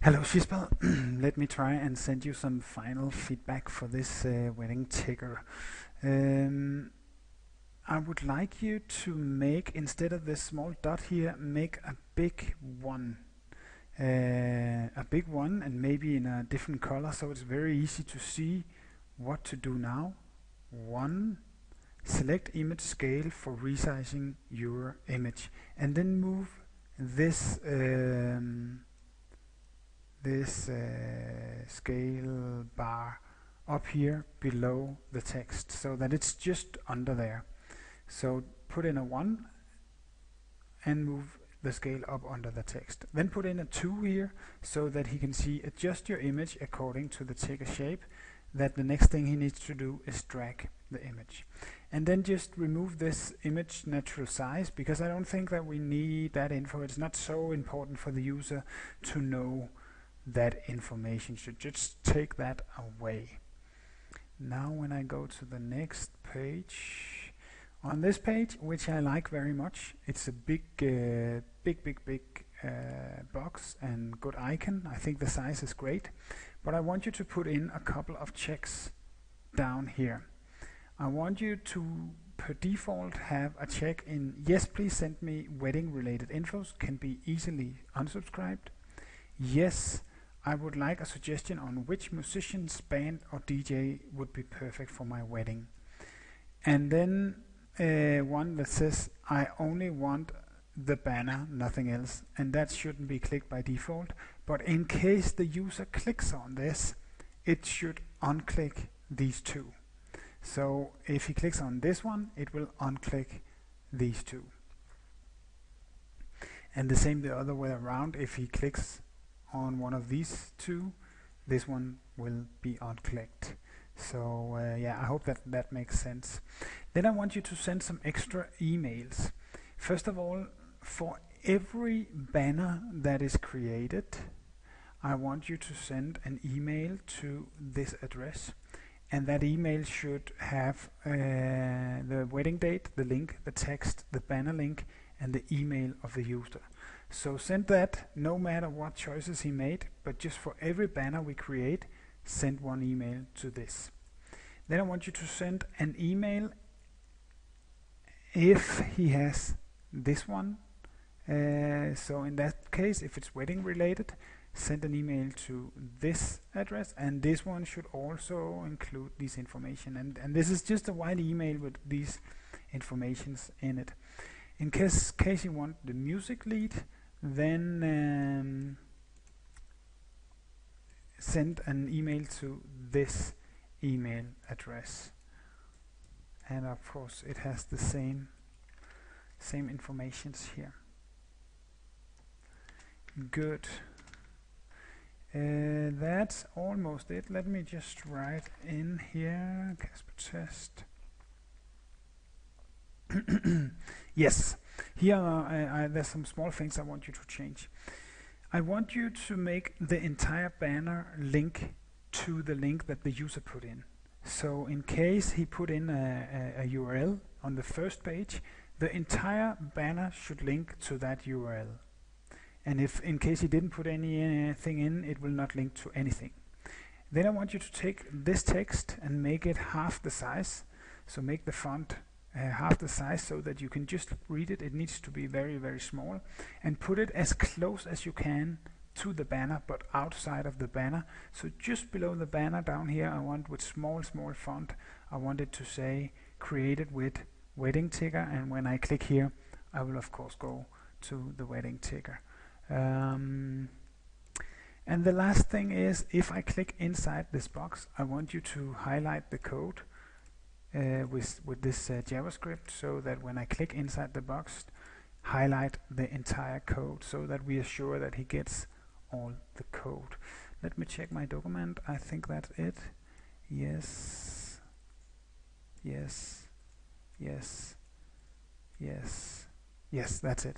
Hello Shispa, let me try and send you some final feedback for this wedding ticker. Um, I would like you to make, instead of this small dot here, make a big one. And maybe in a different color so it's very easy to see what to do now. One, select image scale for resizing your image and then move this scale bar up here below the text so that it's just under there. So put in a 1 and move the scale up under the text. Then put in a 2 here so that he can see adjust your image according to the ticker shape. That the next thing he needs to do is drag the image. And then just remove this image natural size because I don't think that we need that info. It's not so important for the user to know that information, should just take that away. Now when I go to the next page, on this page, which I like very much, it's a big box and good icon. I think the size is great, but I want you to put in a couple of checks down here. I want you to per default have a check in yes, please send me wedding related infos, can be easily unsubscribed. Yes, I would like a suggestion on which musicians, band or DJ would be perfect for my wedding. And then one that says I only want the banner, nothing else, and that shouldn't be clicked by default, but in case the user clicks on this, it should unclick these two. So if he clicks on this one, it will unclick these two. And the same the other way around, if he clicks on one of these two, this one will be unclicked. So yeah, I hope that makes sense. Then I want you to send some extra emails. First of all, for every banner that is created, I want you to send an email to this address, and that email should have the wedding date, the link, the text, the banner link, and the email of the user. So send that no matter what choices he made, but just for every banner we create, send one email to this. Then I want you to send an email if he has this one. So in that case, if it's wedding related, send an email to this address, and this one should also include this information. And this is just a white email with these informations in it. In case you want the music lead, then send an email to this email address, and of course it has the same informations here. Good. That's almost it. Let me just write in here Casper test. Yes, here there's some small things I want you to change. I want you to make the entire banner link to the link that the user put in. So in case he put in a URL on the first page, the entire banner should link to that URL. And if in case he didn't put anything in, it will not link to anything. Then I want you to take this text and make it half the size. So make the font half the size so that you can just read it. It needs to be very, very small, and put it as close as you can to the banner, but outside of the banner. So just below the banner down here, I want with small font, I want it to say created with wedding ticker, and when I click here, I will of course go to the wedding ticker. And the last thing is, if I click inside this box, I want you to highlight the code with this JavaScript, so that when I click inside the box, highlight the entire code so that we are sure that he gets all the code. Let me check my document. I think that's it. Yes, yes, yes, yes, yes, that's it.